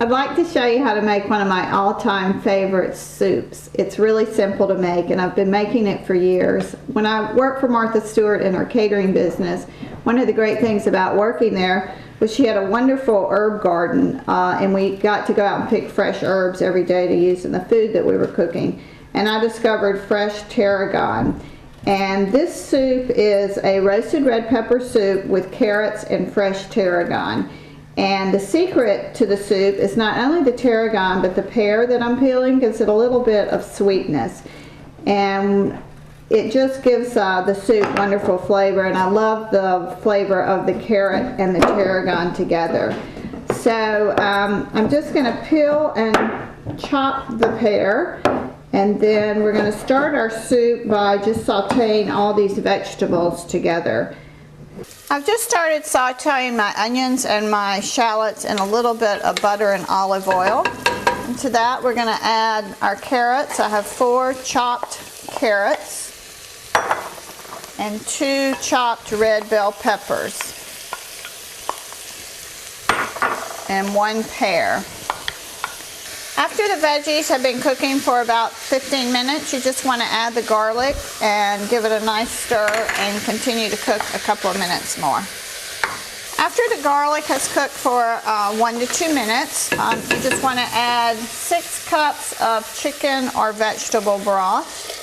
I'd like to show you how to make one of my all-time favorite soups. It's really simple to make, and I've been making it for years. When I worked for Martha Stewart in her catering business, one of the great things about working there was she had a wonderful herb garden, and we got to go out and pick fresh herbs every day to use in the food that we were cooking. And I discovered fresh tarragon. And this soup is a roasted red pepper soup with carrots and fresh tarragon. And the secret to the soup is not only the tarragon, but the pear that I'm peeling gives it a little bit of sweetness. And it just gives the soup wonderful flavor, and I love the flavor of the carrot and the tarragon together. So I'm just going to peel and chop the pear, and then we're going to start our soup by just sauteing all these vegetables together. I've just started sauteing my onions and my shallots in a little bit of butter and olive oil. And to that we're going to add our carrots. I have 4 chopped carrots and 2 chopped red bell peppers and 1 pear. After the veggies have been cooking for about 15 minutes, you just want to add the garlic and give it a nice stir and continue to cook a couple of minutes more. After the garlic has cooked for 1 to 2 minutes, you just want to add 6 cups of chicken or vegetable broth.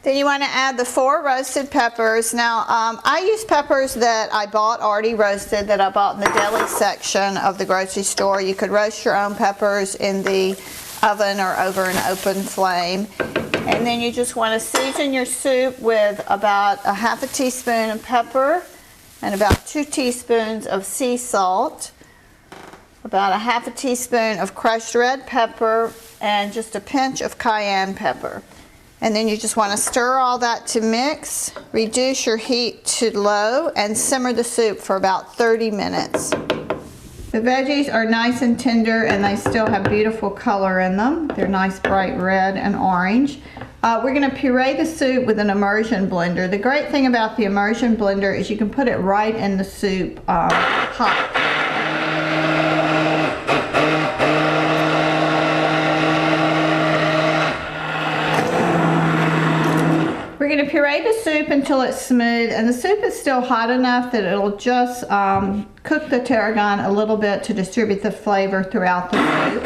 Then you want to add the 4 roasted peppers. Now, I use peppers that I bought already roasted, that I bought in the deli section of the grocery store. You could roast your own peppers in the oven or over an open flame. And then you just want to season your soup with about a half a teaspoon of pepper and about 2 teaspoons of sea salt, about a half a teaspoon of crushed red pepper, and just a pinch of cayenne pepper. And then you just want to stir all that to mix, reduce your heat to low, and simmer the soup for about 30 minutes. The veggies are nice and tender, and they still have beautiful color in them. They're nice bright red and orange. We're going to puree the soup with an immersion blender. The great thing about the immersion blender is you can put it right in the soup hot. We're going to puree the soup until it's smooth, and the soup is still hot enough that it'll just cook the tarragon a little bit to distribute the flavor throughout the soup.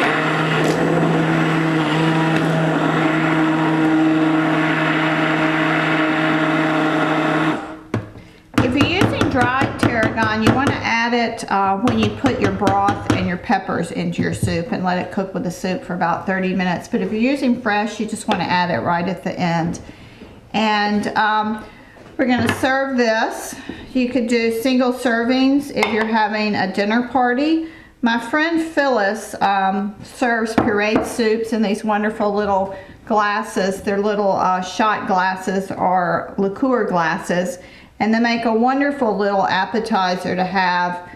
If you're using dried tarragon, you want to add it when you put your broth and your peppers into your soup and let it cook with the soup for about 30 minutes. But if you're using fresh, you just want to add it right at the end. And we're going to serve this. You could do single servings if you're having a dinner party. My friend Phyllis serves pureed soups in these wonderful little glasses. They're little shot glasses or liqueur glasses, and they make a wonderful little appetizer to have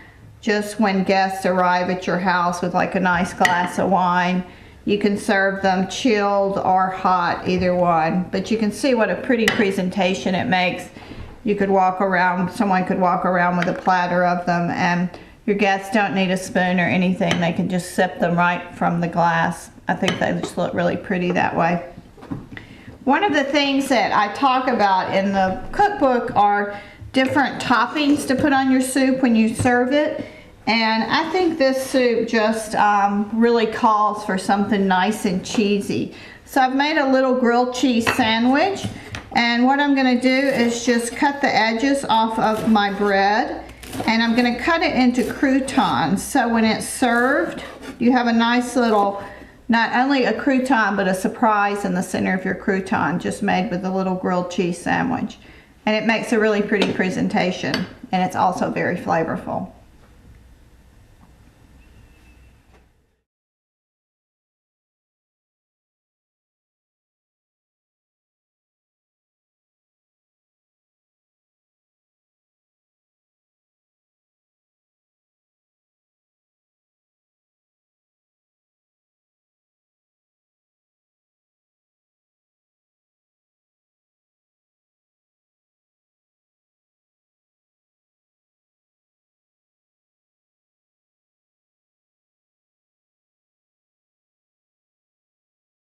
just when guests arrive at your house with like a nice glass of wine. You can serve them chilled or hot, either one. But you can see what a pretty presentation it makes. You could walk around, someone could walk around with a platter of them, and your guests don't need a spoon or anything. They can just sip them right from the glass. I think they just look really pretty that way. One of the things that I talk about in the cookbook are different toppings to put on your soup when you serve it. And I think this soup just really calls for something nice and cheesy. So I've made a little grilled cheese sandwich, and what I'm going to do is just cut the edges off of my bread, and I'm going to cut it into croutons. So when it's served, you have a nice little, not only a crouton, but a surprise in the center of your crouton, just made with a little grilled cheese sandwich. And it makes a really pretty presentation, and it's also very flavorful.